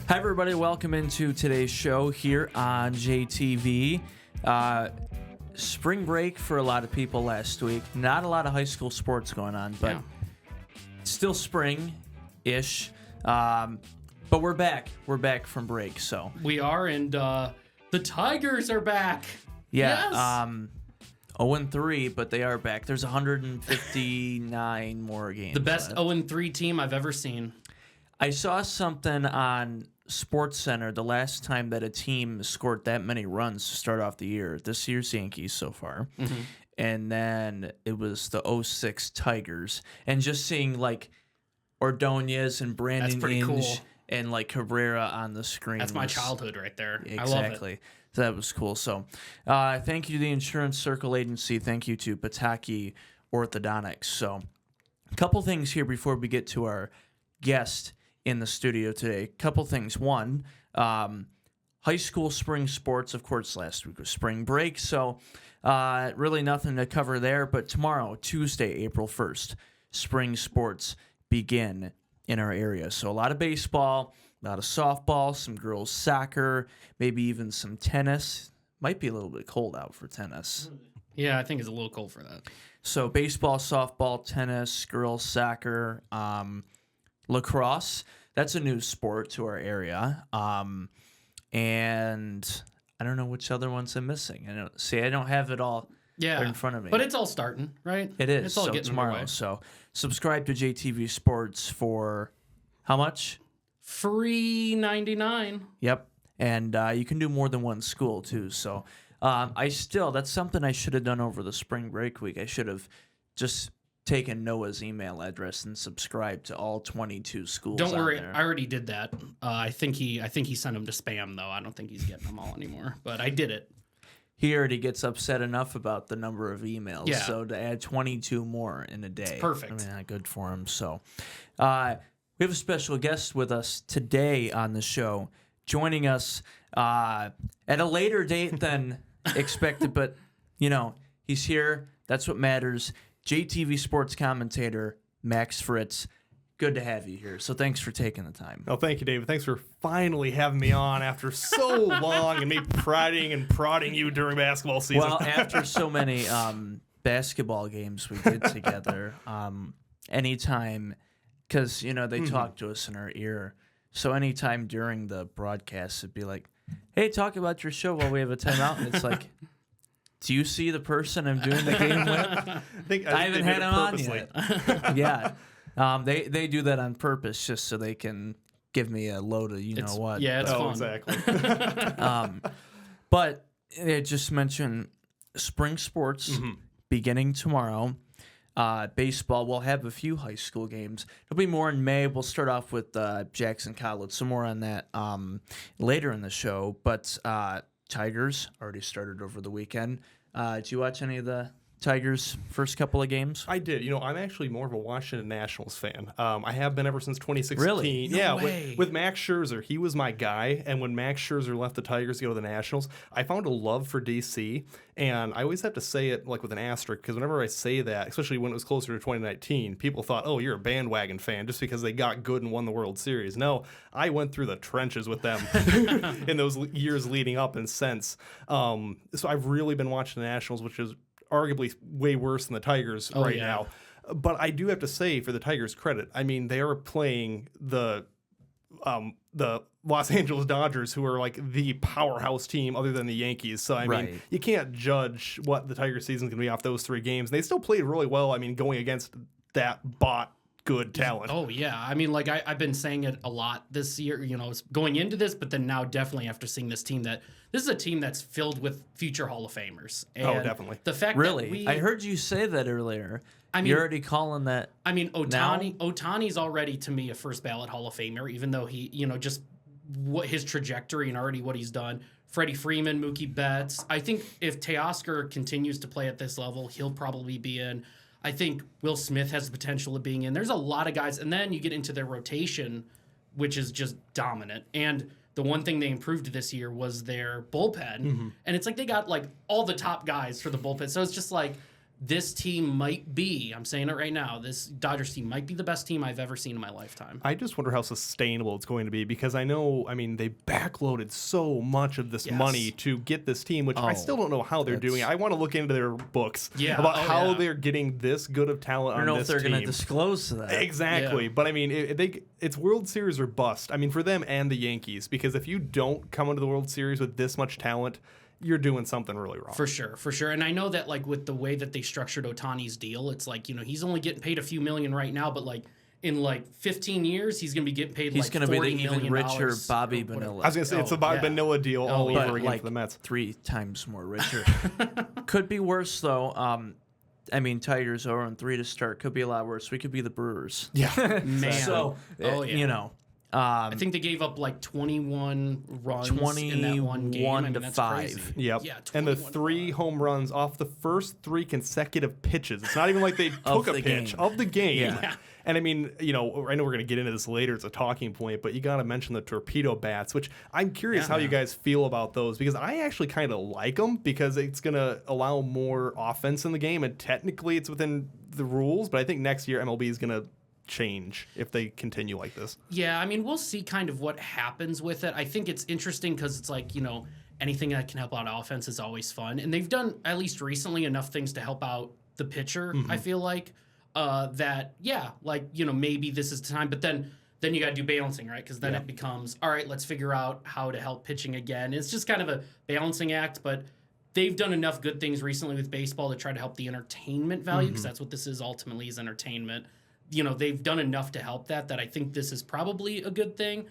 Hi, everybody. Welcome into today's show here on JTV. Spring break for a lot of people last week. Not a lot of high school sports going on, but still spring-ish. But we're back. We're back from break, so. We are, and the Tigers are back. Yeah, Yes. 0-3, but they are back. There's 159 more games. The best 0-3 team I've ever seen. I saw something on SportsCenter the last time that a team scored that many runs to start off the year. This year's Yankees so far. Mm-hmm. And then it was the 06 Tigers. And just seeing like Ordonez and Brandon Inge cool. and like Cabrera on the screen. That's my childhood right there. Exactly. I love it. So that was cool. So thank you to the Insurance Circle Agency. Thank you to Pataki Orthodontics. So a couple things here before we get to our guest in the studio today. Couple things. One, high school spring sports, of course, last week was spring break, so really nothing to cover there. But tomorrow, Tuesday, April 1st, spring sports begin in our area. So a lot of baseball, a lot of softball, some girls soccer, maybe even some tennis. Might be a little bit cold out for tennis. Yeah, I think it's a little cold for that. So baseball, softball, tennis, girls soccer, lacrosse. That's a new sport to our area. And I don't know which other ones I'm missing. I don't have it all in front of me. But it's all starting, right? It is. It's all getting tomorrow. underway. So subscribe to JTV Sports for how much? Free $99. Yep. And you can do more than one school too. So that's something I should have done over the spring break week. I should have just taken Noah's email address and subscribed to all 22 schools. Don't worry, there. I already did that. I think he sent them to spam though. I don't think he's getting them all anymore. But I did it. He already gets upset enough about the number of emails. Yeah. So to add 22 more in a day. It's perfect. I mean, not good for him. So we have a special guest with us today on the show, joining us at a later date than expected. But, he's here. That's what matters. JTV sports commentator Max Fritz. Good to have you here. So thanks for taking the time. Oh, thank you, David. Thanks for finally having me on after so long and me prodding you during basketball season. Well, after so many basketball games we did together, anytime, because, they talk to us in our ear. So anytime during the broadcast, it'd be like, hey, talk about your show while we have a timeout. And it's like, do you see the person I'm doing the game with? I haven't had him on yet. Yeah. They do that on purpose just so they can give me a load of what. Yeah, it's fun. Exactly. But it just mentioned spring sports beginning tomorrow. Baseball, we'll have a few high school games. There'll be more in May. We'll start off with Jackson College. Some more on that later in the show. But Tigers already started over the weekend. Did you watch any of the Tigers' first couple of games? I did. I'm actually more of a Washington Nationals fan. I have been ever since 2016. Really? No way. With Max Scherzer, he was my guy. And when Max Scherzer left the Tigers to go to the Nationals, I found a love for DC. And I always have to say it like with an asterisk, because whenever I say that, especially when it was closer to 2019, people thought, oh, you're a bandwagon fan just because they got good and won the World Series. No, I went through the trenches with them in those years leading up and since. So I've really been watching the Nationals, which is arguably way worse than the Tigers now. But I do have to say, for the Tigers' credit, I mean, they are playing the Los Angeles Dodgers, who are like the powerhouse team other than the Yankees. So, I mean, you can't judge what the Tigers season is going to be off those three games. They still played really well, I mean, going against that good talent. Oh, yeah. I mean, like, I've been saying it a lot this year, going into this, but then now definitely after seeing this team, that this is a team that's filled with future Hall of Famers. And definitely. The fact Really? I heard you say that earlier. I mean, you're already calling that. I mean, Ohtani's already, to me, a first ballot Hall of Famer, even though he, just what his trajectory and already what he's done. Freddie Freeman, Mookie Betts. I think if Teoscar continues to play at this level, he'll probably be in. I think Will Smith has the potential of being in. There's a lot of guys. And then you get into their rotation, which is just dominant. And the one thing they improved this year was their bullpen. And it's like they got like all the top guys for the bullpen. So it's just like this team might be, I'm saying it right now, this Dodgers team might be the best team I've ever seen in my lifetime. I just wonder how sustainable it's going to be because I know, I mean, they backloaded so much of this money to get this team, which I still don't know how they're doing. I want to look into their books about how they're getting this good of talent on this team. I don't know if they're going to disclose that. Exactly. Yeah. But I mean, it's World Series or bust. I mean, for them and the Yankees, because if you don't come into the World Series with this much talent, you're doing something really wrong. For sure. And I know that like with the way that they structured Ohtani's deal, it's like, he's only getting paid a few million right now, but like in like 15 years, he's going to be getting paid he's like $40 million. He's going to be the even richer Bobby Bonilla. I was going to say, it's a Bobby Bonilla deal all over again like for the Mets. 3 times more richer. Could be worse, though. I mean, Tigers 0-3 to start. Could be a lot worse. We could be the Brewers. Yeah. Man. So, I think they gave up like 21 runs in that one game. 21 to 5. Crazy. Yep. Yeah, and the 3 home runs off the first 3 consecutive pitches. It's not even like they took a pitch of the game. Yeah. And I mean, I know we're going to get into this later. It's a talking point, but you got to mention the torpedo bats, which I'm curious how you guys feel about those because I actually kind of like them because it's going to allow more offense in the game. And technically it's within the rules, but I think next year MLB is going to change if they continue like this. Yeah, I mean, we'll see kind of what happens with it. I think it's interesting because it's like, anything that can help out offense is always fun. And they've done, at least recently, enough things to help out the pitcher, I feel like, maybe this is the time. But then you got to do balancing, right? Because then it becomes, all right, let's figure out how to help pitching again. It's just kind of a balancing act, but they've done enough good things recently with baseball to try to help the entertainment value because that's what this is ultimately is entertainment. They've done enough to help that I think this is probably a good thing.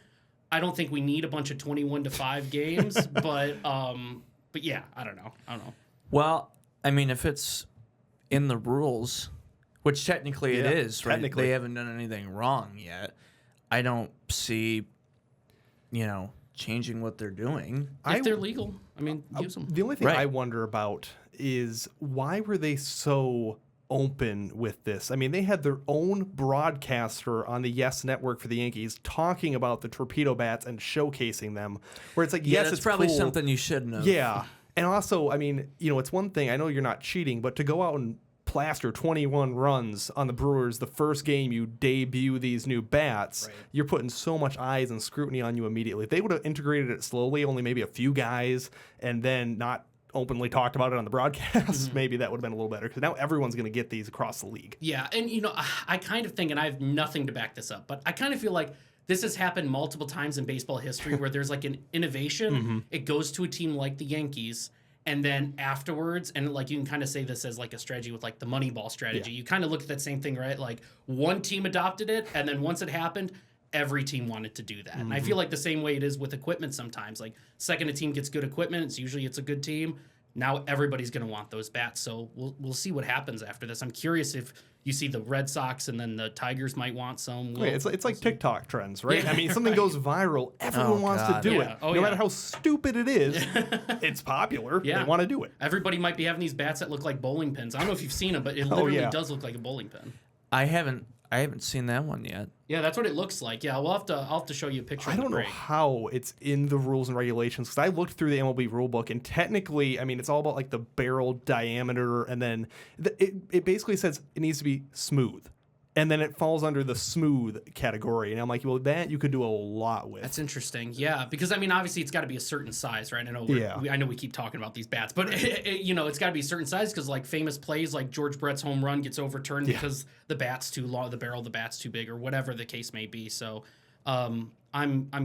I don't think we need a bunch of 21-5 games, but yeah, I don't know. Well, I mean, if it's in the rules, which technically it is, right? Technically. They haven't done anything wrong yet. I don't see, changing what they're doing. If they're legal, I mean, use them. The only thing I wonder about is why were they so open with this? I mean, they had their own broadcaster on the Yes Network for the Yankees talking about the torpedo bats and showcasing them, where it's like, yes, it's probably cool. something you shouldn't have. Yeah. And also, I mean, it's one thing, I know you're not cheating, but to go out and plaster 21 runs on the Brewers the first game you debut these new bats, you're putting so much eyes and scrutiny on you immediately. If they would have integrated it slowly, only maybe a few guys, and then not openly talked about it on the broadcast, maybe that would have been a little better because now everyone's going to get these across the league. Yeah, and I kind of think, and I have nothing to back this up, but I kind of feel like this has happened multiple times in baseball history where there's like an innovation, it goes to a team like the Yankees, and then afterwards, and like you can kind of say this as like a strategy with like the Moneyball strategy, you kind of look at that same thing, right? Like one team adopted it, and then once it happened, every team wanted to do that. And I feel like the same way it is with equipment sometimes. Like second a team gets good equipment, it's a good team. Now everybody's going to want those bats. So we'll see what happens after this. I'm curious if you see the Red Sox and then the Tigers might want some. It's like TikTok trends, right? Yeah, I mean, something goes viral, everyone wants to do it. No matter how stupid it is, it's popular. They want to do it. Everybody might be having these bats that look like bowling pins. I don't know if you've seen them, but it literally does look like a bowling pin. I haven't seen that one yet. Yeah, that's what it looks like. Yeah, I'll have to show you a picture. I don't know how it's in the rules and regulations because I looked through the MLB rulebook and technically, I mean, it's all about like the barrel diameter and then it basically says it needs to be smooth. And then it falls under the smooth category. And I'm like, well, that you could do a lot with. That's interesting. Yeah, because, I mean, obviously it's got to be a certain size, right? I know we keep talking about these bats, but, it's got to be a certain size because, like, famous plays like George Brett's home run gets overturned because the bat's too long, the barrel of the bat's too big or whatever the case may be. So I'm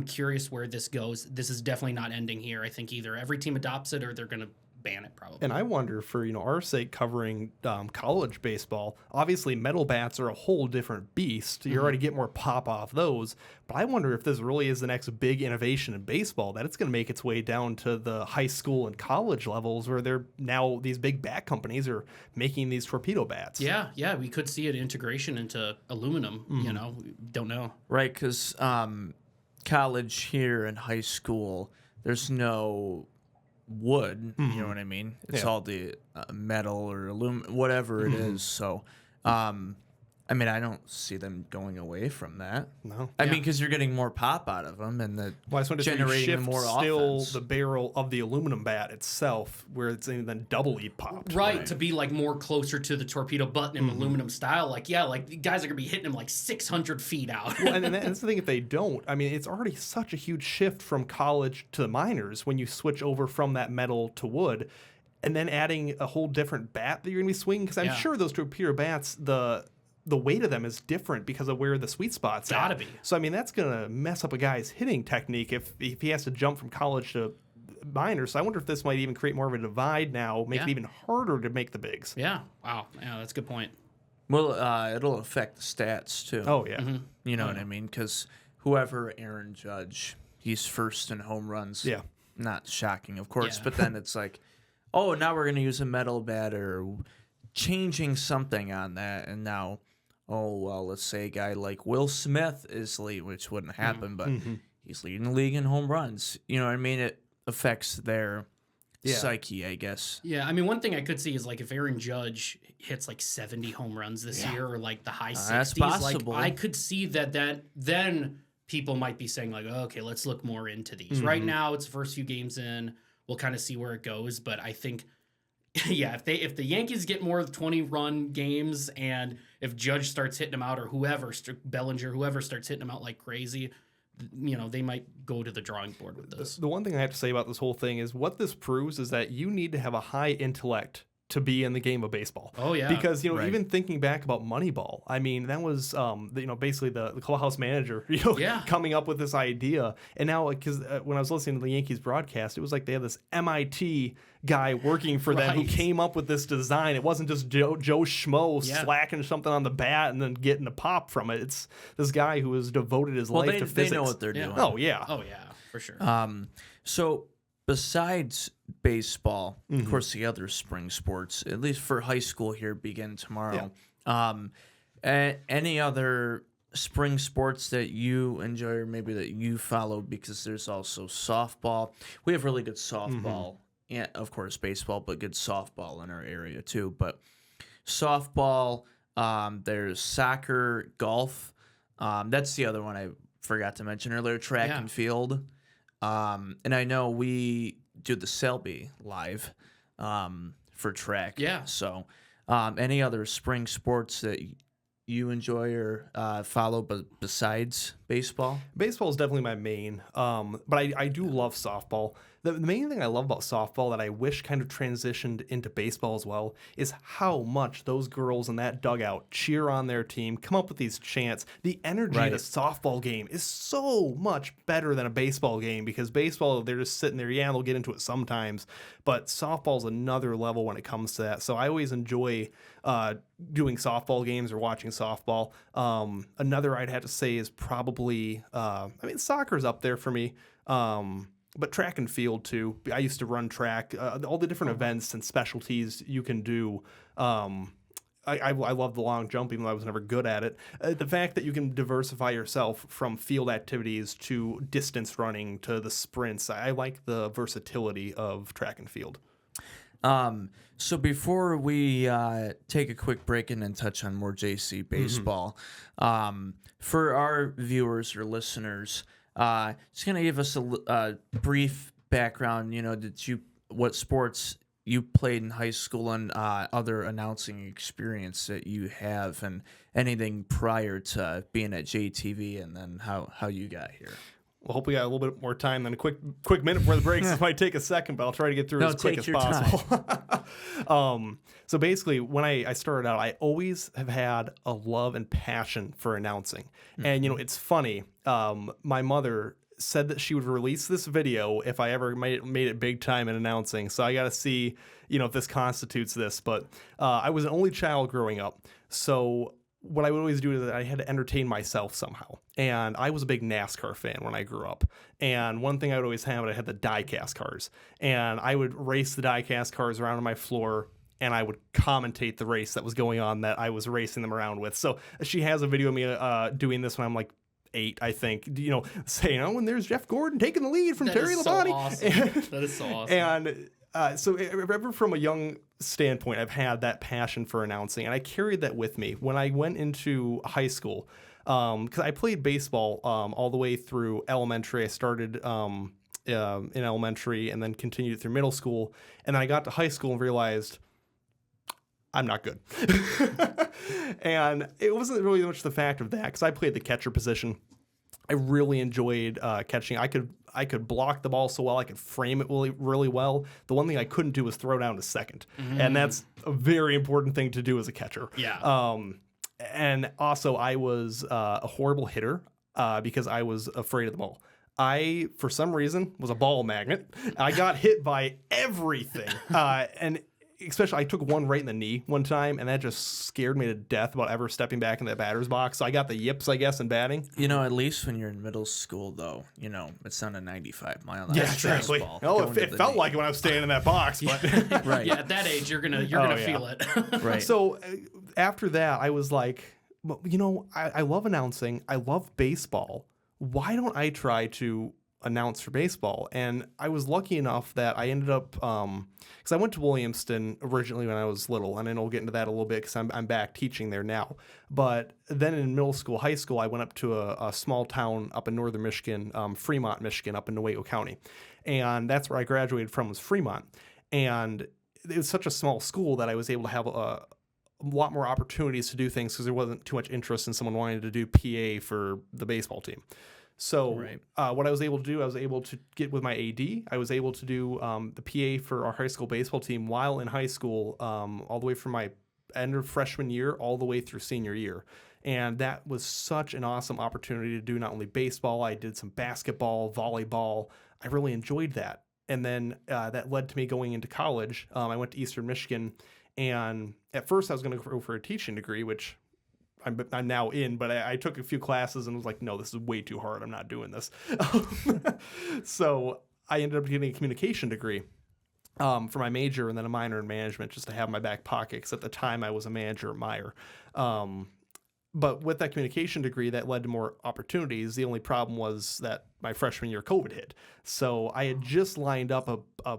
curious where this goes. This is definitely not ending here. I think either every team adopts it or they're going to ban it probably. And I wonder, for our sake covering college baseball, obviously metal bats are a whole different beast. You already get more pop off those, but I wonder if this really is the next big innovation in baseball, that it's going to make its way down to the high school and college levels where they're now these big bat companies are making these torpedo bats. Yeah, we could see an integration into aluminum. We don't know, right? Because college here and high school, there's no wood, you know what I mean? It's all the metal or aluminum, whatever it is. So I mean, I don't see them going away from that. No. I mean, because you're getting more pop out of them, and the Well, I just wanted to generating shift more still offense. the barrel of the aluminum bat itself, where it's then doubly popped. Right, to be like more closer to the torpedo button and aluminum style. Like, yeah, like the guys are gonna be hitting him like 600 feet out. Well, and that's the thing. If they don't, I mean, it's already such a huge shift from college to the minors when you switch over from that metal to wood, and then adding a whole different bat that you're gonna be swinging. Because I'm Yeah. sure those torpedo bats, the weight of them is different because of where the sweet spot's at. Gotta be. So I mean, that's gonna mess up a guy's hitting technique if he has to jump from college to minors. So I wonder if this might even create more of a divide now, make it even harder to make the bigs. Yeah. Wow. Yeah, that's a good point. Well, it'll affect the stats too. Oh yeah. You know what I mean? Because whoever Aaron Judge, he's first in home runs. Yeah. Not shocking, of course. Yeah. But then it's like, oh, now we're going to use a metal bat or changing something on that. And now, oh, well, let's say a guy like Will Smith is lead, which wouldn't happen, but he's leading the league in home runs. You know what I mean? It affects their psyche, I guess. Yeah, I mean, one thing I could see is like if Aaron Judge hits like 70 home runs this year or like the high 60s, that's like possible. I could see that then people might be saying like, oh, okay, let's look more into these. Right now, it's the first few games in. We'll kind of see where it goes, but I think, yeah, if the Yankees get more 20-run games and if Judge starts hitting them out or whoever, Bellinger, whoever starts hitting them out like crazy, you know, they might go to the drawing board with this. The one thing I have to say about this whole thing is what this proves is that you need to have a high intellect to be in the game of baseball. Oh, yeah. Because, Right. even thinking back about Moneyball, I mean, that was, basically the clubhouse manager, coming up with this idea. And now, because when I was listening to the Yankees broadcast, it was like they had this MIT guy working for them who Right. came up with this design. It wasn't just Joe Schmo slacking something on the bat and then getting a pop from it. It's this guy who has devoted his life to physics. They know what they're Yeah. doing. Oh, yeah. Oh, yeah, for sure. So besides baseball, of course, the other spring sports, at least for high school here, begin tomorrow. Any other spring sports that you enjoy or maybe that you follow? Because there's also softball. We have really good softball. And of course, baseball, but good softball in our area too. But softball, there's soccer, golf. That's the other one I forgot to mention earlier, track and field. And I know we do the Selby live for track. Yeah. So any other spring sports that you enjoy or follow besides baseball? Baseball is definitely my main, but I do love softball. The main thing I love about softball that I wish kind of transitioned into baseball as well is how much those girls in that dugout cheer on their team, come up with these chants. The energy in a softball game is so much better than a baseball game because baseball, they're just sitting there. Yeah, they'll get into it sometimes, but softball's another level when it comes to that. So I always enjoy doing softball games or watching softball. Another I'd have to say is probably, soccer's up there for me. But track and field too. I used to run track. All the different events and specialties you can do. I love the long jump, even though I was never good at it. The fact that you can diversify yourself from field activities to distance running to the sprints. I like the versatility of track and field. So before we take a quick break and then touch on more JC baseball, for our viewers or listeners, just gonna give us a brief background. What sports you played in high school and other announcing experience that you have, and anything prior to being at JTV, and then how you got here. Well, hope we got a little bit more time than a quick minute before the break. This might take a second, but I'll try to get through it as quick as possible. So basically, when I started out, I always have had a love and passion for announcing. And, it's funny. My mother said that she would release this video if I ever made it big time in announcing. So I got to see, if this constitutes this. But I was an only child growing up. So what I would always do is that I had to entertain myself somehow. And I was a big NASCAR fan when I grew up. And one thing I would always have, I had the die-cast cars. And I would race the die-cast cars around on my floor, and I would commentate the race that was going on that I was racing them around with. So she has a video of me doing this when I'm like 8, I think, saying, and there's Jeff Gordon taking the lead from Terry Labonte. So awesome. That is so awesome. And So ever from a young standpoint, I've had that passion for announcing, and I carried that with me when I went into high school. Because I played baseball all the way through elementary. I started in elementary and then continued through middle school, and then I got to high school and realized I'm not good. And it wasn't really much the fact of that, because I played the catcher position. I really enjoyed catching. I could block the ball so well. I could frame it really, really well. The one thing I couldn't do was throw down to second, and that's a very important thing to do as a catcher. Yeah. And also, I was a horrible hitter because I was afraid of the ball. I, for some reason, was a ball magnet. I got hit by everything, and especially I took one right in the knee one time, and that just scared me to death about ever stepping back in that batter's box. So I got the yips, I guess, in batting. You know, at least when you're in middle school, though, you know, it's not a 95-mile-an-hour exactly. fastball Oh, going it to the felt knee. like it when I was standing in that box, but Right. Yeah, at that age, you're gonna feel it. Right. So after that, I was like, well, you know, I love announcing. I love baseball. Why don't I try to announce for baseball? And I was lucky enough that I ended up, because I went to Williamston originally when I was little, and then we'll get into that a little bit because I'm back teaching there now. But then in middle school, high school, I went up to a small town up in northern Michigan, Fremont, Michigan, up in Newaygo County. And that's where I graduated from, was Fremont. And it was such a small school that I was able to have a lot more opportunities to do things because there wasn't too much interest in someone wanting to do PA for the baseball team. So what I was able to do, I was able to get with my AD. I was able to do the PA for our high school baseball team while in high school, all the way from my end of freshman year all the way through senior year. And that was such an awesome opportunity to do not only baseball, I did some basketball, volleyball. I really enjoyed that. And then that led to me going into college. I went to Eastern Michigan, and at first I was going to go for a teaching degree, which I'm now in, but I took a few classes and was like, no, this is way too hard. I'm not doing this. So I ended up getting a communication degree for my major, and then a minor in management just to have in my back pocket, because at the time I was a manager at Meyer. But with that communication degree, that led to more opportunities. The only problem was that my freshman year, COVID hit. So I had just lined up a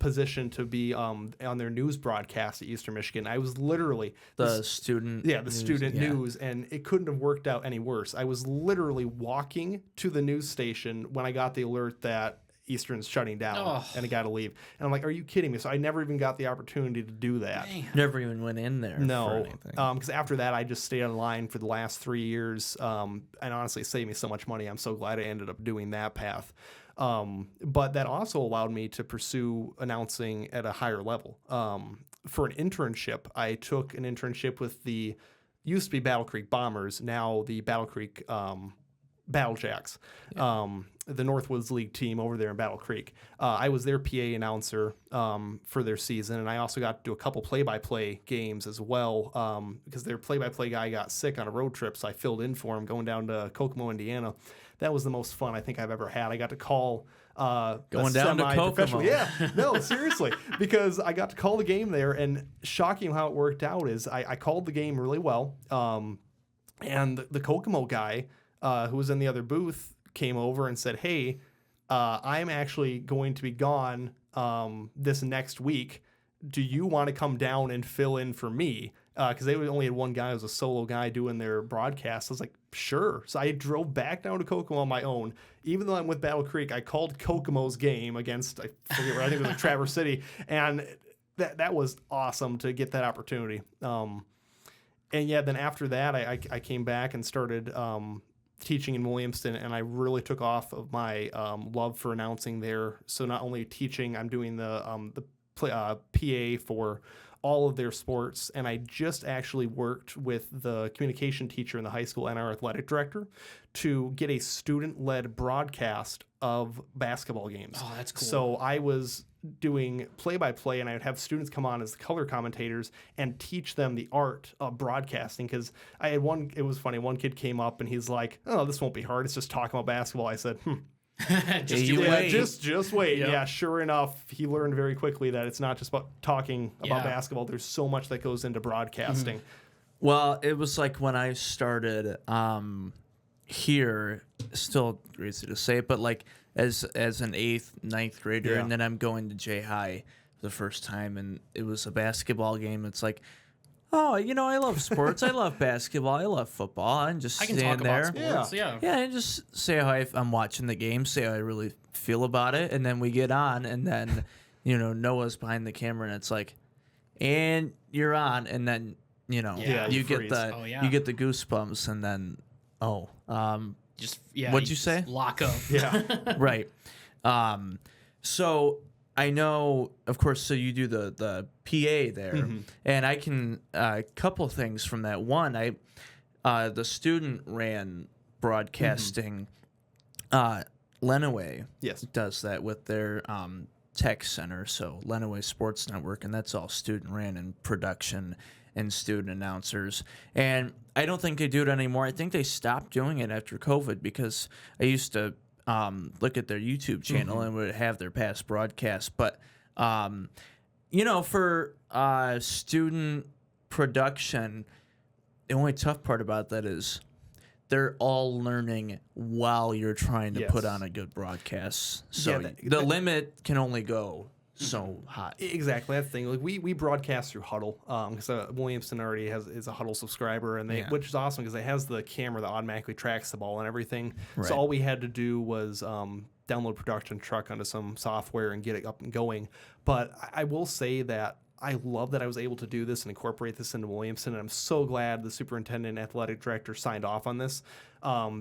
position to be on their news broadcast at Eastern Michigan. I was literally the student news, and it couldn't have worked out any worse. I was literally walking to the news station when I got the alert that Eastern's shutting down and I got to leave. And I'm like, are you kidding me? So I never even got the opportunity to do that. Man. Never even went in there. No, for anything. Because after that, I just stayed online for the last 3 years, and honestly, it saved me so much money. I'm so glad I ended up doing that path. But that also allowed me to pursue announcing at a higher level. For an internship, I took an internship with the used to be Battle Creek Bombers, now the Battle Creek Battle Jacks, the Northwoods League team over there in Battle Creek. I was their PA announcer for their season, and I also got to do a couple play-by-play games as well, because their play-by-play guy got sick on a road trip, so I filled in for him going down to Kokomo, Indiana. That was the most fun I think I've ever had. I got to call going down to Kokomo. Yeah, no, seriously, because I got to call the game there, and shocking how it worked out is I called the game really well, and the Kokomo guy who was in the other booth came over and said, hey, I'm actually going to be gone this next week. Do you want to come down and fill in for me? Because they only had one guy who was a solo guy doing their broadcast. I was like, sure. So I drove back down to Kokomo on my own. Even though I'm with Battle Creek, I called Kokomo's game against, I forget where, I think it was in Traverse City. And that was awesome to get that opportunity. And yeah, then after that, I came back and started teaching in Williamston, and I really took off of my love for announcing there. So not only teaching, I'm doing the PA for all of their sports, and I just actually worked with the communication teacher in the high school and our athletic director to get a student-led broadcast of basketball games. Oh, that's cool. So I was doing play-by-play, and I would have students come on as the color commentators and teach them the art of broadcasting, because I had it was funny, one kid came up and he's like, oh, this won't be hard, it's just talking about basketball. I said, just wait. Yep. Yeah, sure enough, he learned very quickly that it's not just about talking about basketball. There's so much that goes into broadcasting. Mm-hmm. Well, it was like when I started here, still crazy to say, but like as an 8th, 9th grader, and then I'm going to J High. the first time, and it was a basketball game. It's like, oh, I love sports. I love basketball. I love football. And just I can stand talk there. about sports. Yeah. Yeah, and just say how I'm watching the game, say how I really feel about it, and then we get on, and then, Noah's behind the camera, and it's like, and you're on, and then, Yeah, you you get freeze. the Oh, yeah. you get the goosebumps, and then, Just yeah. What'd you say? just lock up. Yeah. right. So I know, of course, so you do the PA there, and I can a couple things from that. One, the student ran broadcasting. Lenawee Yes. does that with their tech center, so Lenawee Sports Network, and that's all student ran and production and student announcers. And I don't think they do it anymore. I think they stopped doing it after COVID because I used to look at their YouTube channel and would have their past broadcasts. But, for student production, the only tough part about that is they're all learning while you're trying to put Yes. on a good broadcast. So Yeah, the limit can only go so high. Exactly, that's the thing. Like we broadcast through Huddle because Williamson already is a Huddle subscriber, and which is awesome because it has the camera that automatically tracks the ball and everything. Right. So all we had to do was download Production Truck onto some software and get it up and going. But I will say that I love that I was able to do this and incorporate this into Williamson, and I'm so glad the superintendent and athletic director signed off on this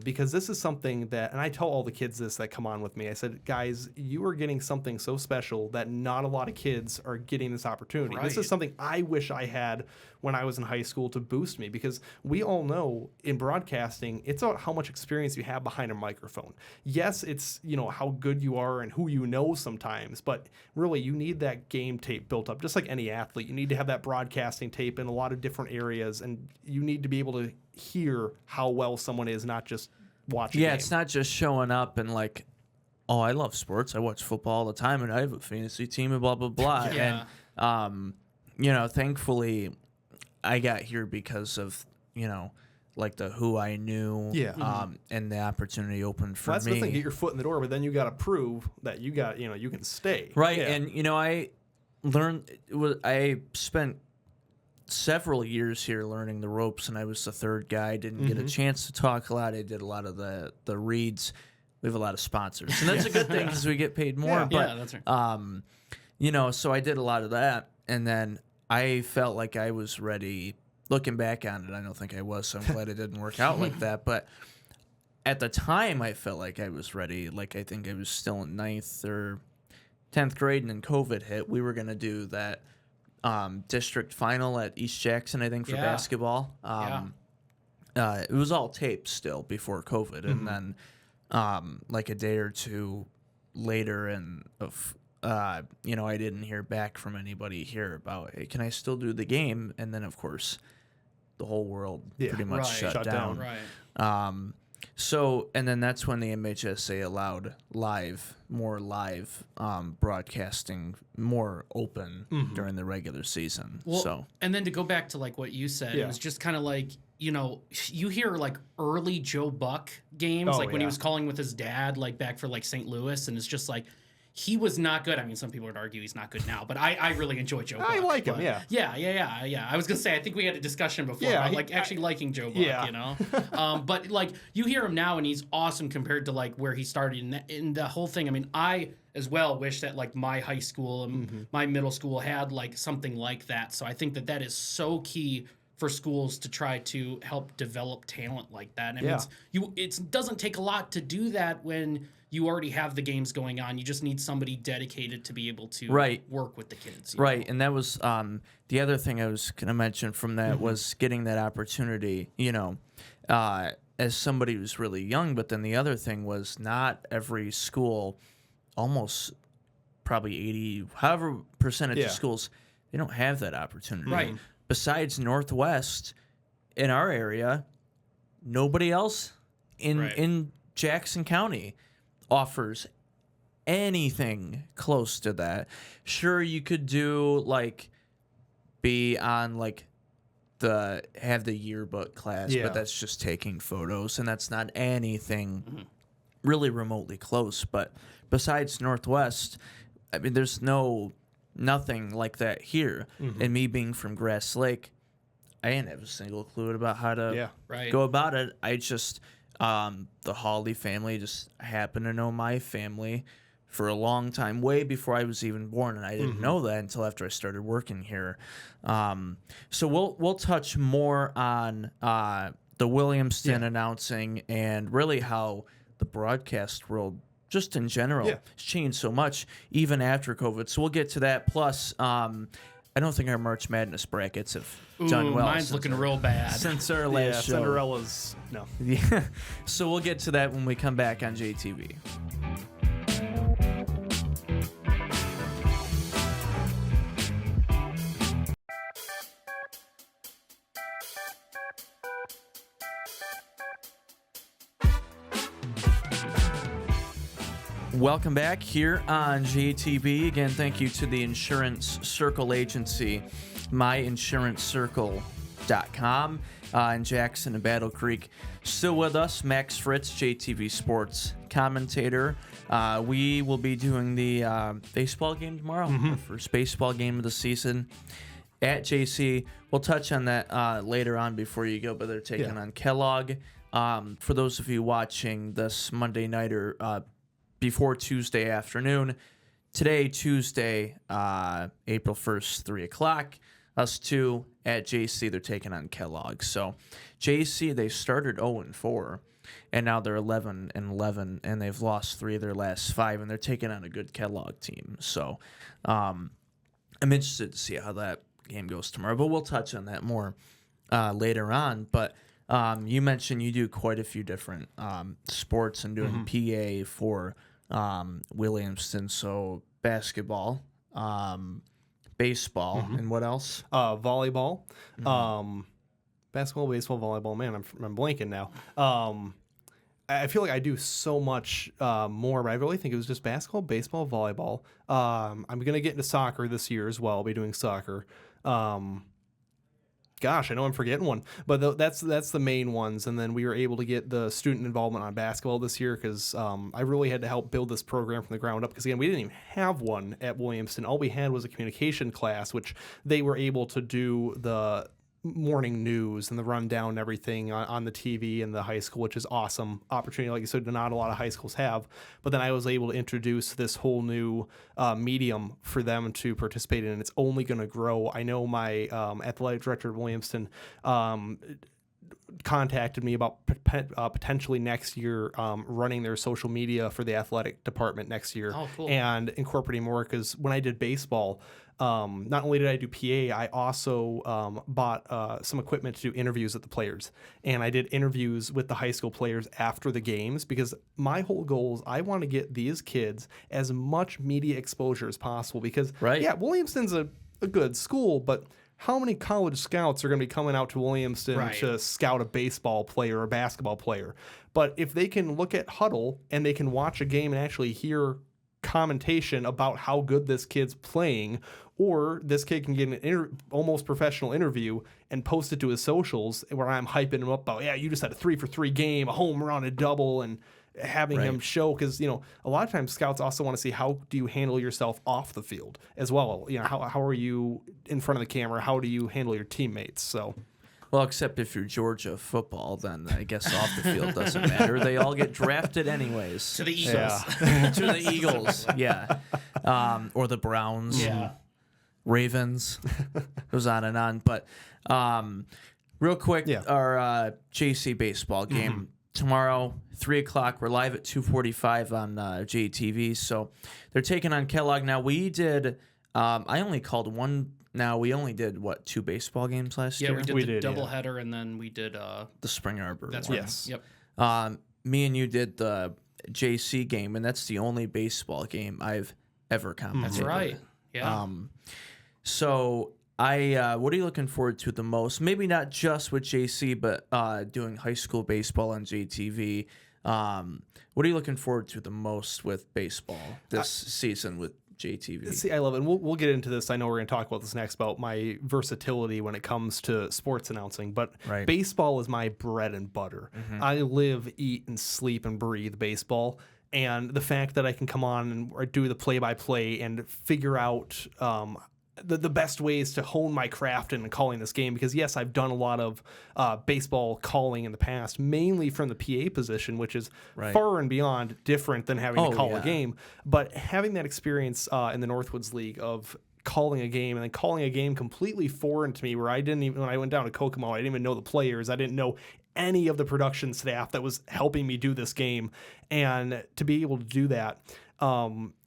because this is something that, and I tell all the kids this that come on with me, I said, guys, you are getting something so special that not a lot of kids are getting this opportunity. This Right. is something I wish I had when I was in high school to boost me because we all know in broadcasting, it's about how much experience you have behind a microphone. Yes, it's, how good you are and who you know sometimes, but really you need that game tape built up. Just like any athlete, you need to have that broadcasting tape in a lot of different areas, and you need to be able to hear how well someone is, not just watching. Yeah, it's not just showing up and like, oh, I love sports. I watch football all the time, and I have a fantasy team, and blah blah blah. Yeah. And thankfully, I got here because of like the who I knew. Yeah. And the opportunity opened for That's me. the thing, get your foot in the door, but then you got to prove that you can stay. Right, Yeah. and I learned. I spent several years here learning the ropes, and I was the third guy. Didn't get a chance to talk a lot. I did a lot of the reads. We have a lot of sponsors, and that's a good thing because we get paid more. Yeah. But Yeah, that's right. so I did a lot of that, and then I felt like I was ready. Looking back on it, I don't think I was, so I'm glad it didn't work out like that. But at the time, I felt like I was ready. Like, I think I was still in 9th or 10th grade, and then COVID hit. We were going to do that district final at East Jackson, I think, for Yeah. basketball. It was all taped still before COVID. And then like a day or two later, I didn't hear back from anybody here about, hey, can I still do the game? And then, of course, the whole world pretty much Right. shut down. Right. So, and then that's when the MHSA allowed more live broadcasting, more open during the regular season. Well, So, and then to go back to like what you said, Yeah. it was just kind of like, you hear like early Joe Buck games, Oh, like when he yeah. was calling with his dad, like back for like St. Louis, and it's just like, he was not good. I mean, some people would argue he's not good now, but I really enjoy Joe Buck. I like him, but- yeah. Yeah. I was going to say, I think we had a discussion before Yeah, about actually liking Joe Buck, yeah. But like you hear him now and he's awesome compared to like where he started in the whole thing. I mean, I as well wish that like my high school and my middle school had like something like that. So I think that is so key for schools to try to help develop talent like that. And I mean, it doesn't take a lot to do that when you already have the games going on. You just need somebody dedicated to be able to work with the kids. you right. know? And that was the other thing I was going to mention from that was getting that opportunity, as somebody who's really young. But then the other thing was not every school, almost probably 80, however percentage of schools, they don't have that opportunity. Right. Besides Northwest, in our area, nobody else in Jackson County offers anything close to that. Sure, you could do be on have the yearbook class, but that's just taking photos, and that's not anything really remotely close. But besides Northwest, I mean, there's no nothing like that here. And me being from Grass Lake, I didn't have a single clue about how to go about it. I just, the Hawley family just happened to know my family for a long time, way before I was even born, and I didn't know that until after I started working here. So we'll touch more on the Williamston announcing and really how the broadcast world, just in general, has changed so much even after COVID. So we'll get to that. Plus, I don't think our March Madness brackets have done well. Mine's looking real bad since our last show. Cinderella's no. Yeah. So we'll get to that when we come back on JTV. Welcome back here on JTV. Again, thank you to the Insurance Circle Agency, myinsuranceCircle.com in Jackson and Battle Creek. Still with us, Max Fritz, JTV Sports commentator. We will be doing the baseball game tomorrow, our first baseball game of the season at JC. We'll touch on that later on before you go, but they're taking on Kellogg. For those of you watching this Monday nighter, before Tuesday afternoon. Today, Tuesday, April 1st, 3 o'clock. Us two at JC, they're taking on Kellogg. So JC, they started 0-4, and now they're 11-11, and they've lost 3 of their last 5, and they're taking on a good Kellogg team. So I'm interested to see how that game goes tomorrow, but we'll touch on that more later on. But you mentioned you do quite a few different sports and doing PA for Williamston, so basketball, baseball, and what else? Volleyball, basketball, baseball, volleyball. Man, I'm blanking now. I feel like I do so much more, but I really think it was just basketball, baseball, volleyball. I'm gonna get into soccer this year as well. I'll be doing soccer. Gosh, I know I'm forgetting one, but that's the main ones. And then we were able to get the student involvement on basketball this year because I really had to help build this program from the ground up because, again, we didn't even have one at Williamston. All we had was a communication class, which they were able to do the morning news and the rundown and everything on the TV in the high school, which is awesome opportunity. Like you said, not a lot of high schools have. But then I was able to introduce this whole new medium for them to participate in, and it's only going to grow. I know my athletic director at Williamston contacted me about potentially next year running their social media for the athletic department next year and incorporating more, because when I did baseball, not only did I do PA, I also bought some equipment to do interviews with the players. And I did interviews with the high school players after the games because my whole goal is I want to get these kids as much media exposure as possible because, Williamston's a good school, but how many college scouts are going to be coming out to Williamston to scout a baseball player or a basketball player? But if they can look at Huddle and they can watch a game and actually hear commentation about how good this kid's playing, or this kid can get an almost professional interview and post it to his socials where I'm hyping him up about, you just had a 3-for-3 game, a home run, a double, and having him show, because a lot of times scouts also want to see how do you handle yourself off the field as well. How are you in front of the camera? How do you handle your teammates? So. Well, except if you're Georgia football, then I guess off the field doesn't matter. They all get drafted anyways. To the Eagles. To the Eagles, or the Browns. Ravens. Goes on and on. But real quick, our JC baseball game tomorrow, 3 o'clock. We're live at 2:45 on JTV. So they're taking on Kellogg. Now, we did, I only called one. Now, we only did, 2 baseball games last year? We did the doubleheader, and then we did the Spring Arbor. That's one. right. Yes. Yep. Me and you did the JC game, and that's the only baseball game I've ever commentated. That's right. Yeah. So what are you looking forward to the most? Maybe not just with JC, but doing high school baseball on JTV. What are you looking forward to the most with baseball this season with JTV? See, I love it. And we'll get into this. I know we're going to talk about this next, about my versatility when it comes to sports announcing. But baseball is my bread and butter. I live, eat, and sleep and breathe baseball. and the fact that I can come on and or do the play-by-play and figure out the best ways to hone my craft in calling this game, because yes, I've done a lot of baseball calling in the past, mainly from the PA position, which is far and beyond different than having to call a game. But having that experience in the Northwoods League of calling a game and then calling a game completely foreign to me, where I didn't even, when I went down to Kokomo, I didn't even know the players. I didn't know any of the production staff that was helping me do this game. And to be able to do that,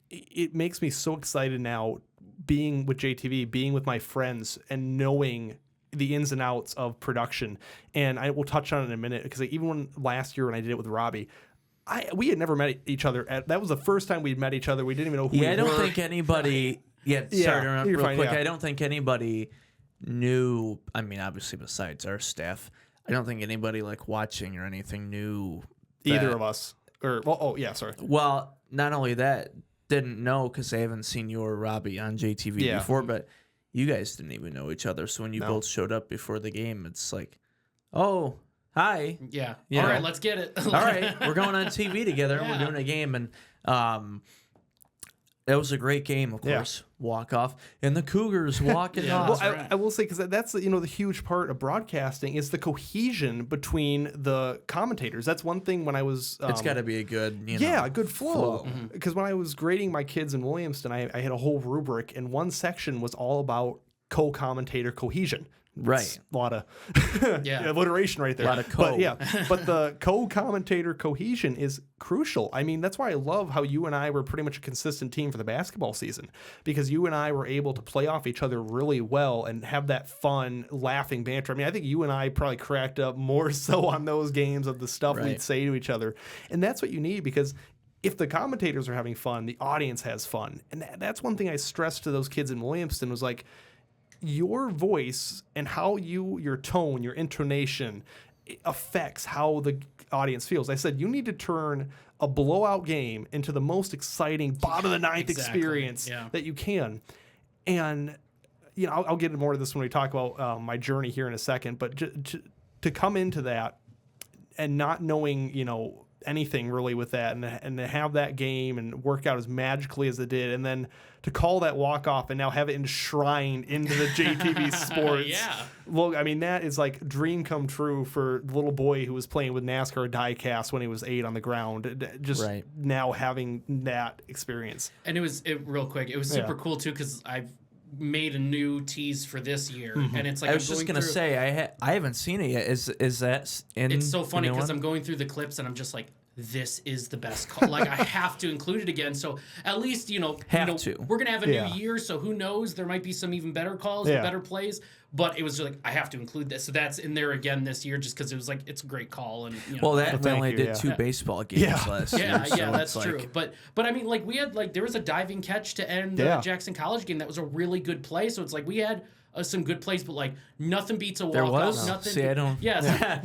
it makes me so excited now, being with JTV, being with my friends, and knowing the ins and outs of production. And I will touch on it in a minute, because even when last year when I did it with Robbie, we had never met each other. That was the first time we'd met each other. We didn't even know who we were. I don't think anybody... sorry to interrupt real quick. I don't think anybody knew... I mean, obviously, besides our staff, I don't think anybody, like, watching or anything knew... Either of us. Sorry. Well, not only that... Didn't know, because I haven't seen you or Robbie on JTV before, but you guys didn't even know each other. So when you both showed up before the game, it's like, oh, hi. Yeah. You know? All right, let's get it. All right, we're going on TV together, and we're doing a game. And it was a great game, of course. Walk off, and the Cougars walking off. Well, I will say, because that's the huge part of broadcasting is the cohesion between the commentators. That's one thing when I was. It's got to be a good, a good flow. Because when I was grading my kids in Williamston, I had a whole rubric, and one section was all about co-commentator cohesion. Right. It's a lot of alliteration right there. A lot of co. But the co-commentator cohesion is crucial. I mean, that's why I love how you and I were pretty much a consistent team for the basketball season, because you and I were able to play off each other really well and have that fun, laughing banter. I mean, I think you and I probably cracked up more so on those games of the stuff we'd say to each other. And that's what you need, because if the commentators are having fun, the audience has fun. And that's one thing I stressed to those kids in Williamston was like, your voice and how your tone, your intonation affects how the audience feels. I said, you need to turn a blowout game into the most exciting bottom of the ninth experience that you can. And, I'll get into more of this when we talk about my journey here in a second, but to come into that and not knowing, anything really with that, and to have that game and work out as magically as it did, and then to call that walk-off and now have it enshrined into the JTV sports. Well, I mean, that is like dream come true for the little boy who was playing with NASCAR diecast when he was 8 on the ground, just now having that experience. And it was super cool too, because I've made a new tease for this year, and it's like I was just gonna say I haven't seen it yet. Is that in? It's so funny because I'm going through the clips and I'm just like, this is the best call. Like, I have to include it again. So at least we're gonna have a new year. So who knows? There might be some even better calls, and better plays. But it was just like, I have to include this. So that's in there again this year, just because it was like, it's a great call. And we only did 2 baseball games last year. So that's true. But I mean, like, we had there was a diving catch to end the Jackson College game that was a really good play. So it's like we had some good plays, but like nothing beats a walk off. Nothing. See, I don't.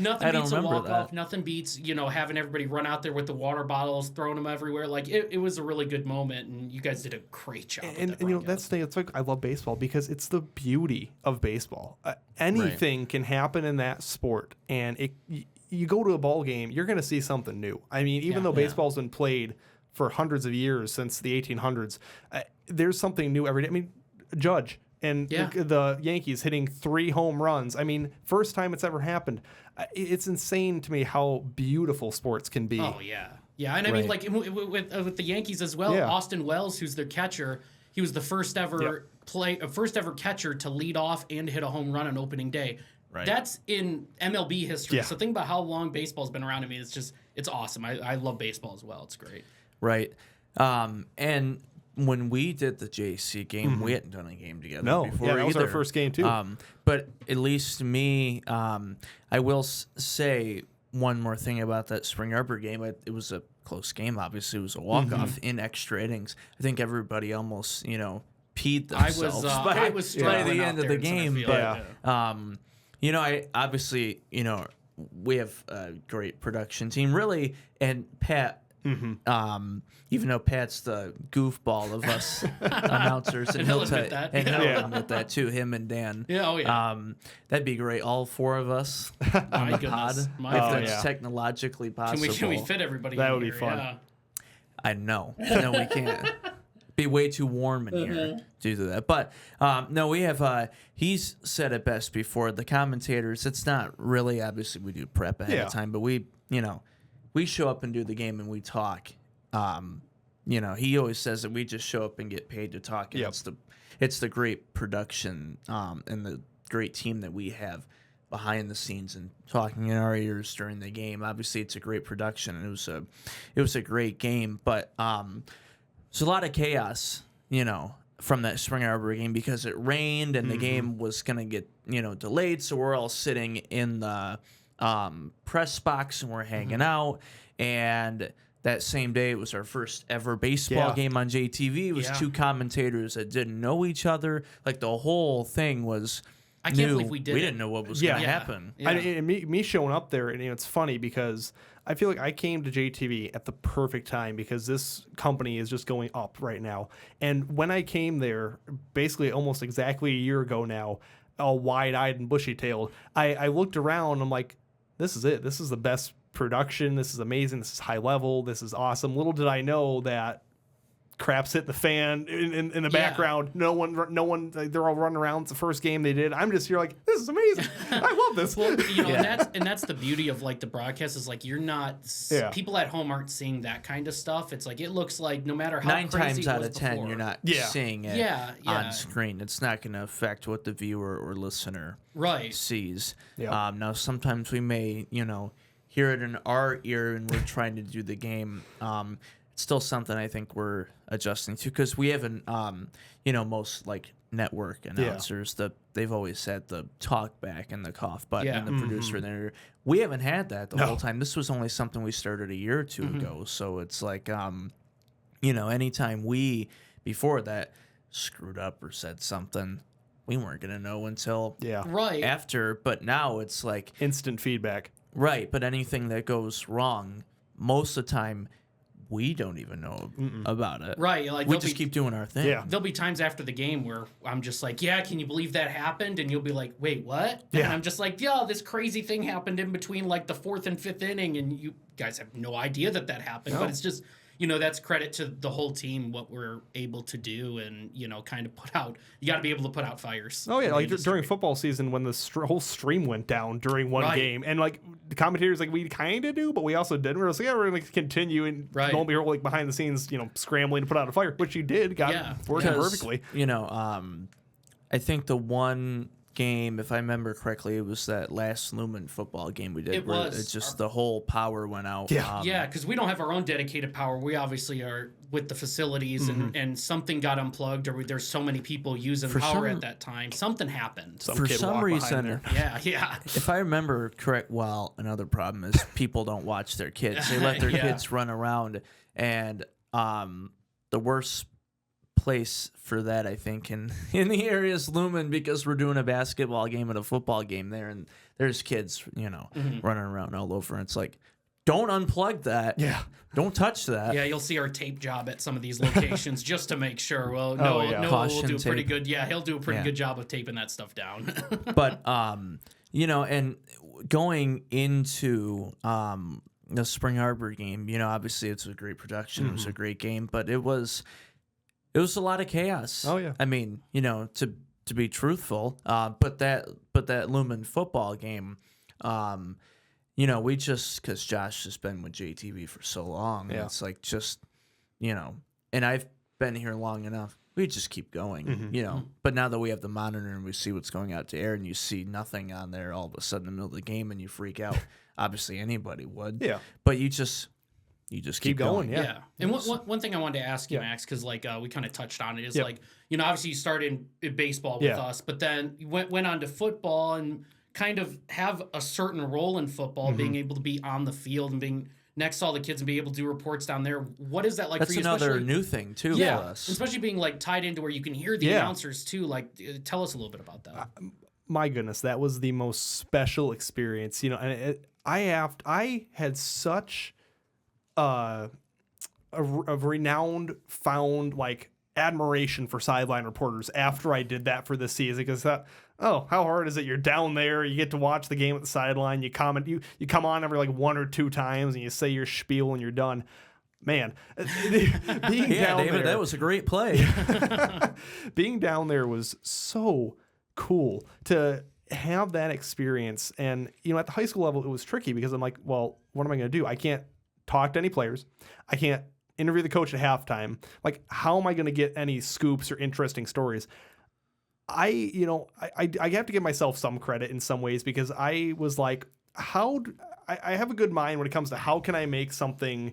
Nothing beats a walk off. Nothing beats having everybody run out there with the water bottles, throwing them everywhere. Like it was a really good moment, and you guys did a great job. And that's the thing. It's like I love baseball because it's the beauty of baseball. Anything can happen in that sport, and you go to a ball game, you're going to see something new. I mean, even though baseball's been played for hundreds of years since the 1800s, there's something new every day. I mean, Judge. And the Yankees hitting 3 home runs. I mean, first time it's ever happened. It's insane to me how beautiful sports can be. Oh, yeah. Yeah, and I mean, like, with the Yankees as well, Austin Wells, who's their catcher, he was the first ever catcher to lead off and hit a home run on opening day. Right. That's in MLB history. Yeah. So think about how long baseball's been around. I mean, it's awesome. I love baseball as well. It's great. Right. And when we did the JC game, we hadn't done a game together before. Yeah, that was our first game too. But at least to me, I will say one more thing about that Spring Arbor game. It was a close game. Obviously, it was a walk-off in extra innings. I think everybody almost, peed themselves by the end of the game. But I obviously, we have a great production team, really, and Pat. Even though Pat's the goofball of us announcers, and he'll admit that too. Him and Dan. That'd be great. All 4 of us on the pod, if that's technologically possible. Can we fit everybody? That would be fun. I know. No, we can't. Be way too warm in here to do that. But no, we have. He's said it best before. The commentators. It's not really. Obviously, we do prep ahead of time, but we show up and do the game and we talk. He always says that we just show up and get paid to talk. And it's the great production and the great team that we have behind the scenes and talking in our ears during the game. Obviously, it's a great production and it was a great game, but there's a lot of chaos, from that Spring Arbor game because it rained and the game was gonna get delayed. So we're all sitting in the press box and we're hanging out. And that same day, it was our first ever baseball game on JTV. It was two commentators that didn't know each other. Like the whole thing was. I can't believe we didn't know what was going to happen. Yeah. And me showing up there, and it's funny because I feel like I came to JTV at the perfect time because this company is just going up right now. And when I came there, basically almost exactly a year ago now, all wide-eyed and bushy-tailed, I looked around and I'm like, this is it. This is the best production. This is amazing. This is high level. This is awesome. Little did I know that crap's hitting the fan in the background. No one, they're all running around. It's the first game they did. I'm just here like, this is amazing. I love this. Well, and that's the beauty of like the broadcast is like you're not people at home aren't seeing that kind of stuff. It's like it looks like no matter how 9 crazy times out it was of 10 before, you're not seeing it on screen. It's not going to affect what the viewer or listener sees. Yeah. Now sometimes we may hear it in our ear and we're trying to do the game. It's still something I think we're adjusting to because we haven't, most like network announcers they've always said the talk back and the cough button and the producer there. We haven't had that the whole time. This was only something we started a year or two ago. So it's like, anytime we before that screwed up or said something, we weren't gonna know until after. But now it's like instant feedback. Right, but anything that goes wrong, most of the time, we don't even know about it. Right, like we just keep doing our thing. Yeah. There'll be times after the game where I'm just like, can you believe that happened? And you'll be like, wait, what? Yeah. And I'm just like, this crazy thing happened in between like the 4th and 5th inning, and you guys have no idea that happened. But it's just, that's credit to the whole team, what we're able to do and, kind of put out. You got to be able to put out fires. Oh, yeah, like during football season when the whole stream went down during one game. And, like, the commentators, like, we kind of do, but we also didn't. We're just like, we're going to continue and don't be like behind the scenes, scrambling to put out a fire, which you did. Got working perfectly. I think the one game, if I remember correctly, it was that last Lumen football game we did. It's just the whole power went out. Yeah, because we don't have our own dedicated power. We obviously are with the facilities, and something got unplugged, or there's so many people using power at that time. Something happened. For some reason, if I remember correct, another problem is people don't watch their kids. They let their kids run around, and the worst place for that, I think, in the area is Lumen because we're doing a basketball game and a football game there, and there's kids, running around all over. And it's like, don't unplug that. Yeah. Don't touch that. Yeah, you'll see our tape job at some of these locations just to make sure. Well, Noah will do a pretty good. Yeah, he'll do a pretty good job of taping that stuff down. But and going into the Spring Arbor game, obviously it's a great production. It was a great game, but it was a lot of chaos. Oh yeah. I mean, to be truthful, but that Lumen football game, we just because Josh has been with JTV for so long, it's like and I've been here long enough. We just keep going, But now that we have the monitor and we see what's going out to air, and you see nothing on there all of a sudden in the middle of the game, and you freak out. Obviously, anybody would. Yeah. But you just keep going. Yeah. And one thing I wanted to ask you, Max, because we kind of touched on it, is obviously you started in baseball with us, but then you went on to football and kind of have a certain role in football, being able to be on the field and being next to all the kids and be able to do reports down there. What is that like for you? That's another new thing too for us. Especially being like tied into where you can hear the announcers too. Like, tell us a little bit about that. My goodness, that was the most special experience. And I had such a renowned found like admiration for sideline reporters after I did that for this season, because how hard is it? You're down there, you get to watch the game at the sideline, you comment, you come on every like 1 or 2 times and you say your spiel and you're done. man, being Yeah, down David, there, that was a great play. being down there was so cool to have that experience. And, at the high school level, it was tricky because I'm like, well, what am I going to do? I can't talk to any players. I can't interview the coach at halftime. Like, how am I going to get any scoops or interesting stories? I have to give myself some credit in some ways because I was like, I have a good mind when it comes to how can I make something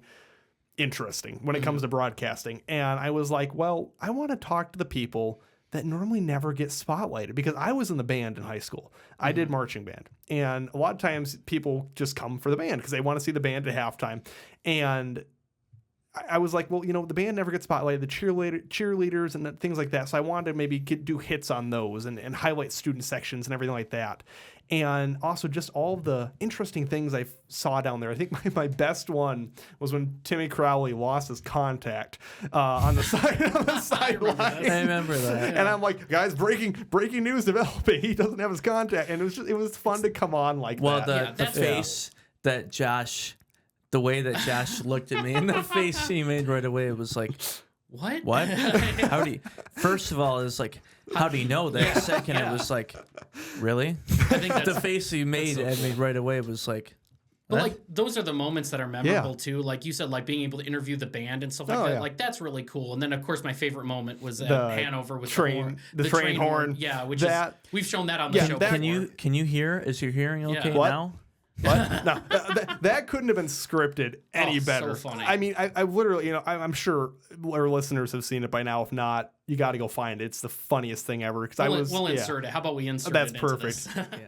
interesting when it comes to broadcasting. And I was like, well, I want to talk to the people that normally never get spotlighted because I was in the band in high school. I did marching band. And a lot of times people just come for the band because they want to see the band at halftime. And I was like, well, the band never gets spotlighted, the cheerleaders and things like that. So I wanted to maybe do hits on those and highlight student sections and everything like that. And also just all of the interesting things I saw down there. I think my best one was when Timmy Crowley lost his contact on the sideline. I remember that. And I'm like, guys, breaking news developing. He doesn't have his contact. And it was fun to come on like that. Well, the face that Josh... The way that Josh looked at me and the face he made right away, it was like, What? How do you... First of all, it was like, how do you know that? Second, it was like, really? I think The face he made right away was like... But like those are the moments that are memorable too. Like you said, like being able to interview the band and stuff like that. Yeah. Like that's really cool. And then of course my favorite moment was at The Hanover with train, the train horn. Yeah, which that, is we've shown that on the show. Can you hear? Is your hearing okay now? What? No, that couldn't have been scripted any better. So funny. I mean, I literally, I'm sure our listeners have seen it by now. If not, you got to go find it. It's the funniest thing ever. Because we'll insert it. How about we insert That's it? perfect. Into this?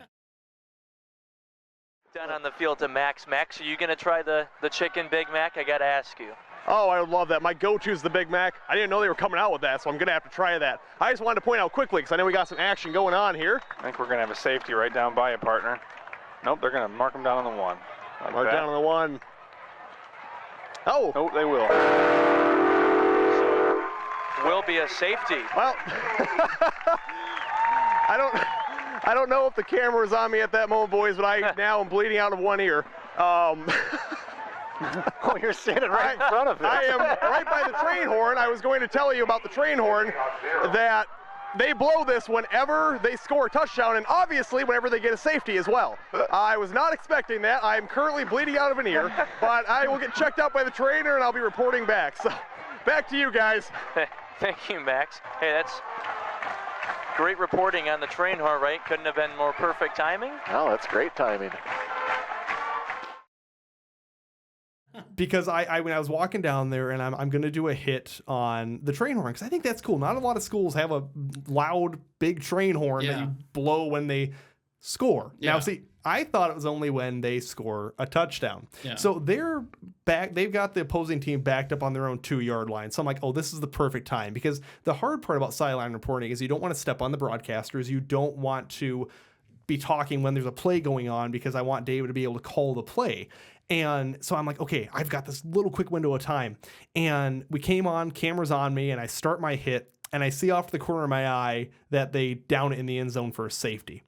Down on the field to Max. Max, are you going to try the chicken Big Mac? I got to ask you. Oh, I would love that. My go-to is the Big Mac. I didn't know they were coming out with that, so I'm going to have to try that. I just wanted to point out quickly, because I know we got some action going on here. I think we're going to have a safety right down by you, partner. Nope, they're going to mark him down on the one. Mark down on the one. Oh! Oh, they will. So, will be a safety. Well, I don't know if the camera was on me at that moment, boys, but I now am bleeding out of one ear. Oh, you're standing right in front of it. I am right by the train horn. I was going to tell you about the train horn, that they blow this whenever they score a touchdown, and obviously whenever they get a safety as well. I was not expecting that. I'm currently bleeding out of an ear, but I will get checked out by the trainer, and I'll be reporting back. So, back to you guys. Thank you, Max. Hey, that's great reporting on the train horn, right? Couldn't have been more perfect timing. Oh, that's great timing. Because when I was walking down there and I'm going to do a hit on the train horn because I think that's cool. Not a lot of schools have a loud, big train horn that you blow when they score. Yeah. Now, see, I thought it was only when they score a touchdown. Yeah. So they're back. They've got the opposing team backed up on their own 2-yard line. So I'm like, oh, this is the perfect time because the hard part about sideline reporting is you don't want to step on the broadcasters. You don't want to be talking when there's a play going on because I want David to be able to call the play. And so I'm like, okay, I've got this little quick window of time. And we came on, cameras on me, and I start my hit, and I see off to the corner of my eye that they down it in the end zone for a safety.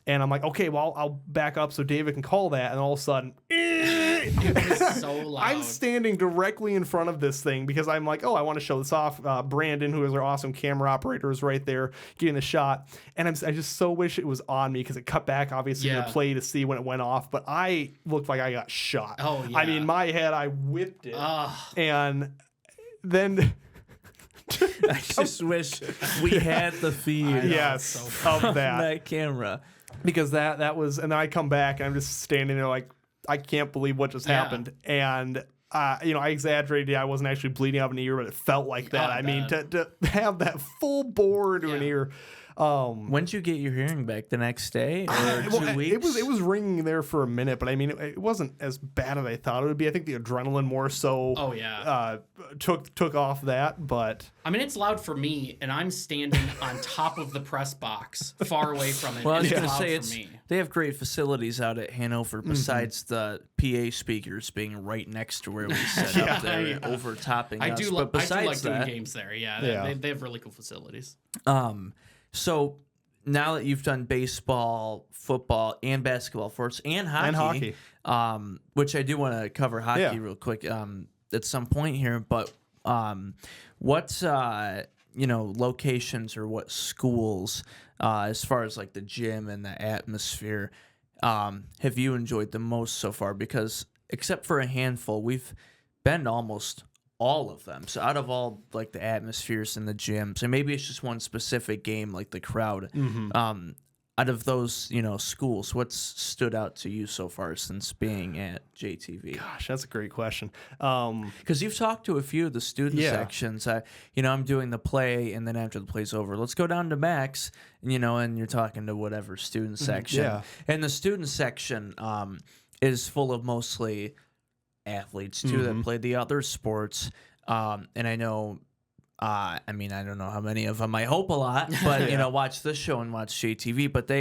And I'm like, okay, well, I'll back up so David can call that. And all of a sudden, It was so loud. I'm standing directly in front of this thing because I'm like, oh, I want to show this off. Brandon, who is our awesome camera operator, is right there getting the shot. And I just so wish it was on me because it cut back, obviously, to the play to see when it went off. But I looked like I got shot. Oh, yeah. I mean, my head, I whipped it. And then... I just wish we had the feed of on that. that camera. Because that was... And then I come back, and I'm just standing there like, I can't believe what just happened. And, I exaggerated. I wasn't actually bleeding out of an ear, but it felt like that. I mean, to have that full bore into an ear. When did you get your hearing back? The next day or 2 weeks? It was ringing there for a minute, but I mean, it wasn't as bad as I thought it would be. I think the adrenaline more so. Oh yeah. Took off that, but I mean, it's loud for me, and I'm standing on top of the press box, far away from it. Well, I was It's going to loud say for me. they have great facilities out at Hanover. Besides the PA speakers being right next to where we set up there, overtopping I us. do But like besides doing that, games there. Yeah, they have really cool facilities. So now that you've done baseball, football, and basketball for us, and hockey, which I do want to cover hockey real quick. at some point here. But what's locations or what schools, as far as like the gym and the atmosphere, have you enjoyed the most so far? Because except for a handful, we've been to almost all of them. So out of all like the atmospheres in the gyms, and maybe it's just one specific game like the crowd. Out of those, schools, what's stood out to you so far since being at JTV? Gosh, that's a great question. Because you've talked to a few of the student sections. I'm doing the play, and then after the play's over, let's go down to Max, and you're talking to whatever student section. Yeah. And the student section is full of mostly athletes, too, that play the other sports. And I know... I don't know how many of them. I hope a lot, but watch this show and watch JTV. But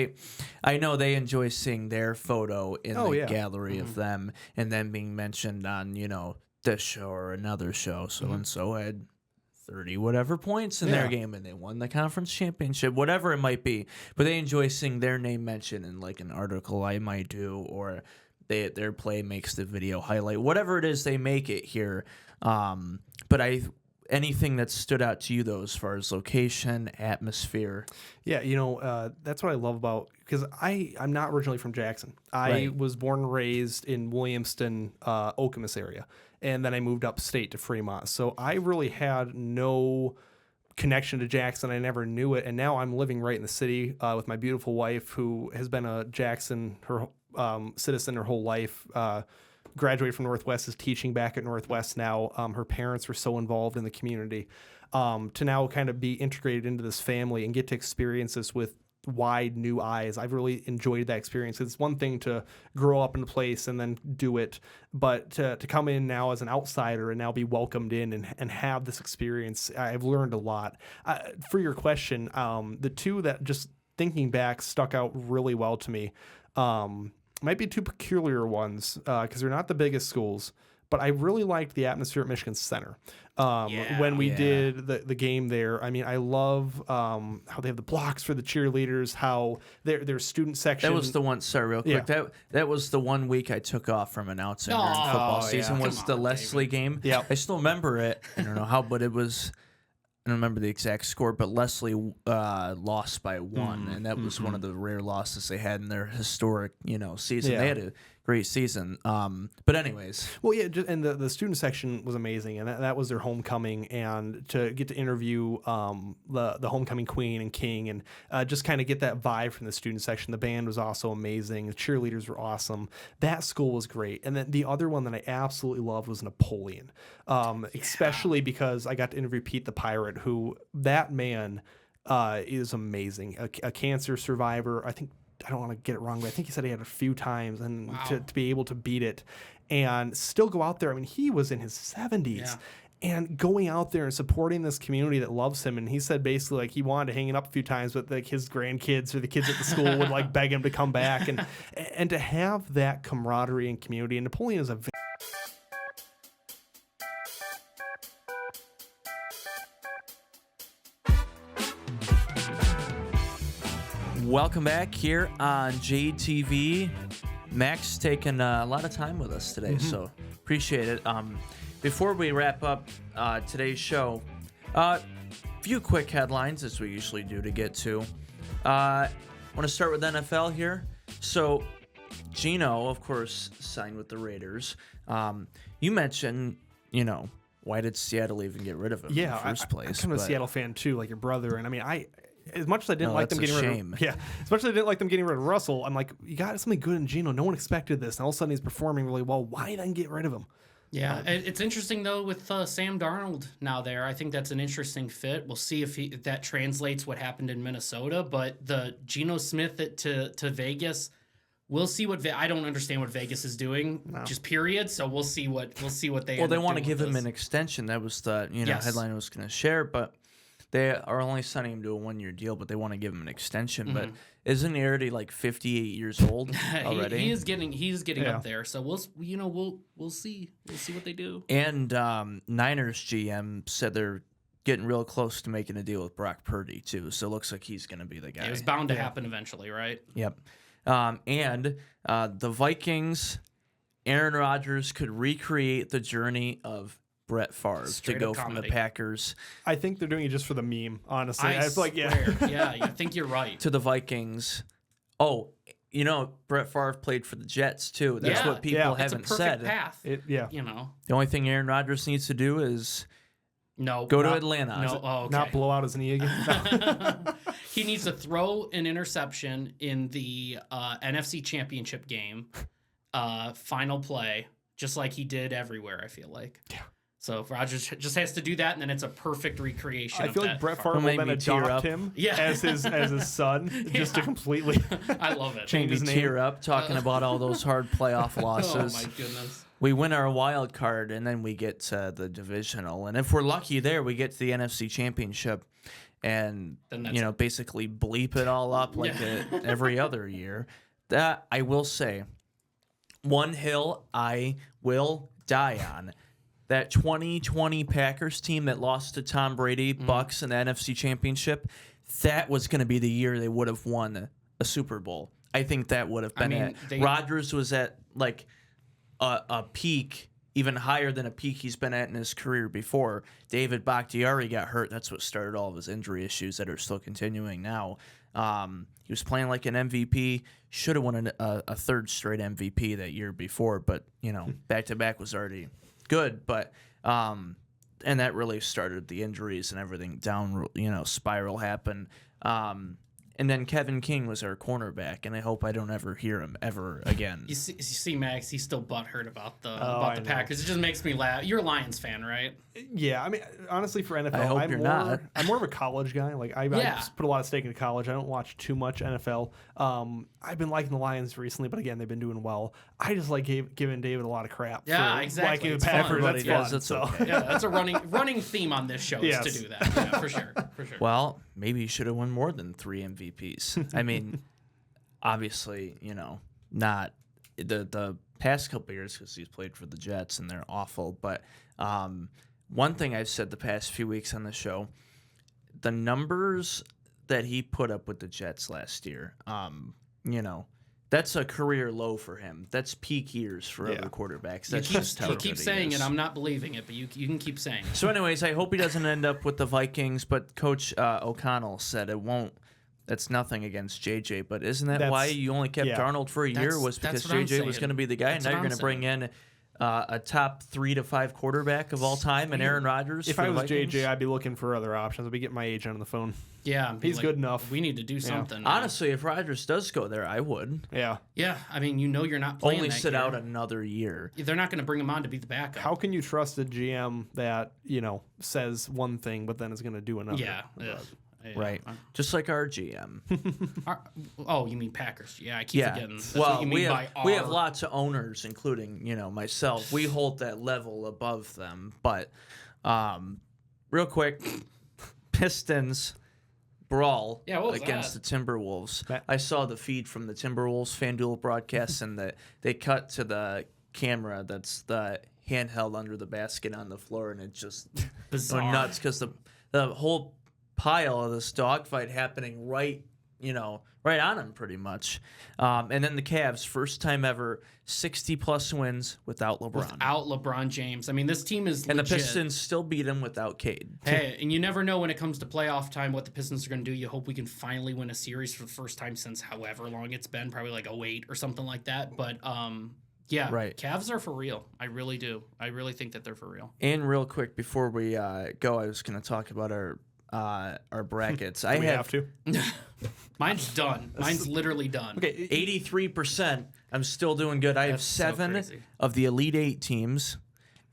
I know they enjoy seeing their photo in the gallery of them, and then being mentioned on this show or another show. So and so had 30 whatever points in their game, and they won the conference championship, whatever it might be. But they enjoy seeing their name mentioned in like an article I might do, or their play makes the video highlight, whatever it is they make it here. But anything that stood out to you, though, as far as location, atmosphere? Yeah, that's what I love about, because I'm not originally from Jackson. I was born and raised in Williamston, Okemos area, and then I moved upstate to Fremont. So I really had no connection to Jackson. I never knew it, and now I'm living right in the city with my beautiful wife, who has been a Jackson citizen her whole life. Graduated from Northwest, is teaching back at Northwest now. Her parents were so involved in the community. To now kind of be integrated into this family and get to experience this with wide new eyes. I've really enjoyed that experience. It's one thing to grow up in a place and then do it, but to come in now as an outsider and now be welcomed in and have this experience, I've learned a lot. For your question, the two that just thinking back stuck out really well to me. Might be two peculiar ones because they're not the biggest schools, but I really liked the atmosphere at Michigan Center. When we did the game there, I love how they have the blocks for the cheerleaders, how their student section. That was the one, sorry, real quick. Yeah. That was the 1 week I took off from announcing during football season was the Leslie game. Yeah. I still remember it. I don't know how, but it was... I don't remember the exact score, but Leslie lost by 1, and that was one of the rare losses they had in their historic, season. Yeah. They had a great season. But anyways. Well, yeah, and the student section was amazing, and that was their homecoming, and to get to interview the homecoming queen and king, and just kind of get that vibe from the student section. The band was also amazing. The cheerleaders were awesome. That school was great. And then the other one that I absolutely loved was Napoleon, especially because I got to interview Pete the Pirate, who that man is amazing. A cancer survivor. I don't want to get it wrong, but I think he said he had a few times, and to be able to beat it and still go out there. He was in his 70s and going out there and supporting this community that loves him. And he said basically like he wanted to hang it up a few times, but like his grandkids or the kids at the school would like beg him to come back, and to have that camaraderie and community. And Napoleon is a Welcome back here on JTV. Max taking a lot of time with us today, so appreciate it. Before we wrap up today's show, few quick headlines, as we usually do, to get to. I want to start with NFL here. So, Geno, of course, signed with the Raiders. You mentioned, why did Seattle even get rid of him in the first place? I'm kind of a Seattle fan too, like your brother. And as much as I didn't like them getting shame. as much as I didn't like them getting rid of Russell, I'm like, you got something good in Geno. No one expected this, and all of a sudden he's performing really well. Why then get rid of him? Yeah, it's interesting though with Sam Darnold now there. I think that's an interesting fit. We'll see if that translates what happened in Minnesota. But the Geno Smith to Vegas, we'll see what I don't understand what Vegas is doing, just period. So we'll see what they. Well, they want to give him an extension. That was the headline I was going to share, but. They are only signing him to a 1-year deal, but they want to give him an extension. But isn't he already like 58 years old already? He's getting up there. So we'll see what they do. And Niners GM said they're getting real close to making a deal with Brock Purdy too. So it looks like he's going to be the guy. It was bound to happen eventually, right? Yep. And the Vikings Aaron Rodgers could recreate the journey of Brett Favre Straight to go up from the comedy. Packers I think they're doing it just for the meme, honestly. I feel like, swear. Yeah, I think you're right. to the Vikings. Oh, Brett Favre played for the Jets too. That's Yeah. what people Yeah. It's a haven't perfect said. path. Yeah. You know, The only thing Aaron Rodgers needs to do is no, go to not- Atlanta. No, oh, okay. Not blow out his knee again. He needs to throw an interception in the NFC Championship game, final play, just like he did everywhere. I feel like. Yeah. So if Rodgers just has to do that, and then it's a perfect recreation. I of feel that like Brett Favre. Favre will Maybe then tear adopt up. him Yeah. as his son, just to completely I love it. change Maybe his name. tear up talking about all those hard playoff Oh losses. my goodness. We win our wild card, and then we get to the divisional. And if we're lucky there, we get to the NFC Championship and, Then that's- basically bleep it all up like every other year. That, I will say, one hill I will die on. That 2020 Packers team that lost to Tom Brady, Bucks, in the NFC Championship, that was going to be the year they would have won a Super Bowl. I think that would have been it. Rodgers was at like a peak, even higher than a peak he's been at in his career before. David Bakhtiari got hurt. That's what started all of his injury issues that are still continuing now. He was playing like an MVP. Should have won a third straight MVP that year before, but back-to-back was already good. But and that really started the injuries and everything down. Spiral happened. And then Kevin King was our cornerback, and I hope I don't ever hear him ever again. You see, Max, he's still butthurt about the I know. Packers. It just makes me laugh. You're a Lions fan, right? Yeah, I mean, honestly, for NFL, I hope I'm you're more, not. I'm more of a college guy. Like, I put a lot of stake into college. I don't watch too much NFL. I've been liking the Lions recently, but again, they've been doing well. I just like giving David a lot of crap. Yeah, for exactly. Liking the It's fun. Packers. Everybody That's does. fun. It's So. okay. Yeah, that's a running theme on this show Yes. is to do that. Yeah, for sure. Well, maybe he should have won more than 3 MVPs. I mean, obviously, not the past couple of years because he's played for the Jets and they're awful. But one thing I've said the past few weeks on the show, the numbers that he put up with the Jets last year, that's a career low for him. That's peak years for other quarterbacks. That's just how You keep good he saying is. it. I'm not believing it, but you can keep saying it. So, anyways, I hope he doesn't end up with the Vikings. But Coach O'Connell said it won't. That's nothing against JJ, but isn't that why you only kept Darnold for a year? Was because that's what I'm JJ was saying. going to be the guy, and now you're going to bring in a top 3 to 5 quarterback of all time, and Aaron Rodgers. If for I the was Vikings? JJ, I'd be looking for other options. I'd be getting my agent on the phone. Yeah, and be He's good enough. We need to do something. man. Honestly, if Rodgers does go there, I would Yeah. Yeah, I mean, you're not playing only that sit year. out another year. They're not going to bring him on to be the backup. How can you trust a GM that, says one thing but then is going to do another? Yeah. Yeah. Right, just like our GM. You mean Packers? Yeah, I keep forgetting. That's well, what you mean we by have our. lots of owners, including myself. We hold that level above them. But real quick, Pistons brawl Yeah, what was against that? the Timberwolves. I saw the feed from the Timberwolves FanDuel broadcast, and they cut to the camera that's the handheld under the basket on the floor, and it just Bizarre. went nuts because the whole pile of this dogfight happening right on him pretty much. And then the Cavs, first time ever, 60-plus wins without LeBron. Without LeBron James. I mean, this team is And legit. the Pistons still beat him without Cade. Hey, and you never know when it comes to playoff time what the Pistons are going to do. You hope we can finally win a series for the first time since however long it's been, probably like 2008 or something like that. But yeah, Right. Cavs are for real. I really do. I really think that they're for real. And real quick, before we go, I was going to talk about our brackets. Do we have to? Mine's done. Mine's literally done. Okay. 83%. I'm still doing good. I have That's so 7 crazy. of the Elite 8 teams,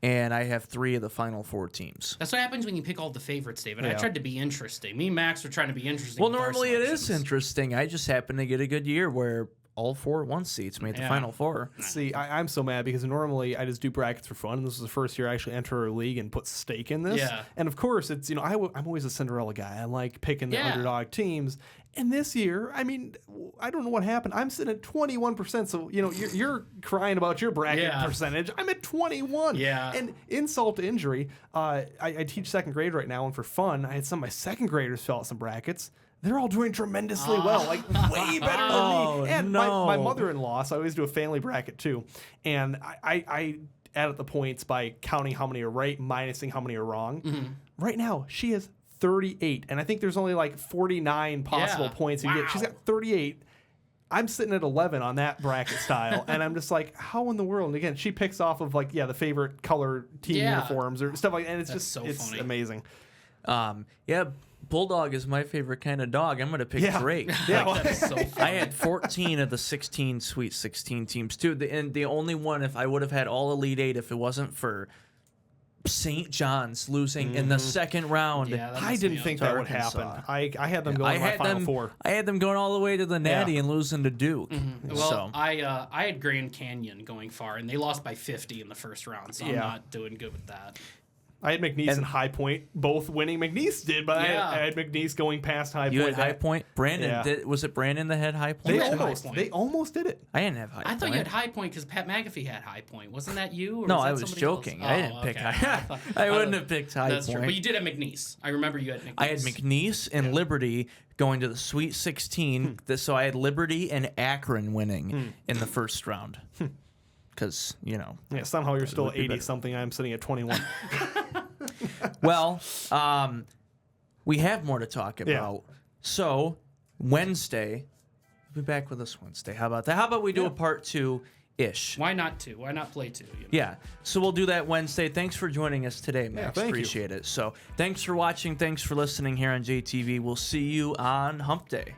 and I have 3 of the Final 4 teams. That's what happens when you pick all the favorites, David. I Yeah. tried to be interesting. Me and Max were trying to be interesting. Well, with our normally it is selections. interesting. I just happen to get a good year where all 4 1 seats made the Yeah. Final 4. See, I'm so mad because normally I just do brackets for fun, and this was the first year I actually enter a league and put stake in this. Yeah. And of course, it's I'm always a Cinderella guy. I like picking the Yeah. underdog teams. And this year, I mean, I don't know what happened. I'm sitting at 21%. So you're crying about your bracket Yeah. percentage. I'm at 21. Yeah. And insult to injury, I teach second grade right now, and for fun, I had some of my second graders fill out some brackets. they're all doing tremendously well, like way better Oh, than me. And no. my mother-in-law, so I always do a family bracket too, and I add up the points by counting how many are right, minusing how many are wrong. Right now, she has 38, and I think there's only like 49 possible points you get. She's got 38. I'm sitting at 11 on that bracket style, and I'm just like, how in the world? And again, she picks off of like, the favorite color team uniforms or stuff like that, and it's it's funny. amazing. Yeah, Bulldog is my favorite kind of dog. I'm going to pick Drake. That is so funny. I had 14 of the 16 Sweet 16 teams, too. And the only one, if I would have had all Elite Eight, if it wasn't for St. John's losing in the second round. Yeah, that I messed didn't me up. think that would Arkansas. happen. I had them going to my Final Four. I had them going all the way to the Natty and losing to Duke. Well, So, I had Grand Canyon going far, and they lost by 50 in the first round, so I'm not doing good with that. I had McNeese and High Point both winning. McNeese did, but I had McNeese going past High Point. you had High Point? Brandon, was it Brandon that had High Point? They almost did it. I didn't have High Point. I thought you had High Point because Pat McAfee had High Point. Wasn't that you? Or No, was that I was somebody joking. else? I didn't pick High. I wouldn't have picked High That's Point. true. But you did have McNeese. I remember you had McNeese. I had McNeese and Liberty going to the Sweet 16. So I had Liberty and Akron winning in the first round. Because, Yeah, somehow you're still 80-something. I'm sitting at 21. Well, we have more to talk about. So Wednesday, we'll be back with us Wednesday. How about that? How about we do a part 2-ish? Why not two? Why not play two? You know? Yeah. So we'll do that Wednesday. Thanks for joining us today, Max. thank you. Appreciate it. So thanks for watching. Thanks for listening here on JTV. We'll see you on Hump Day.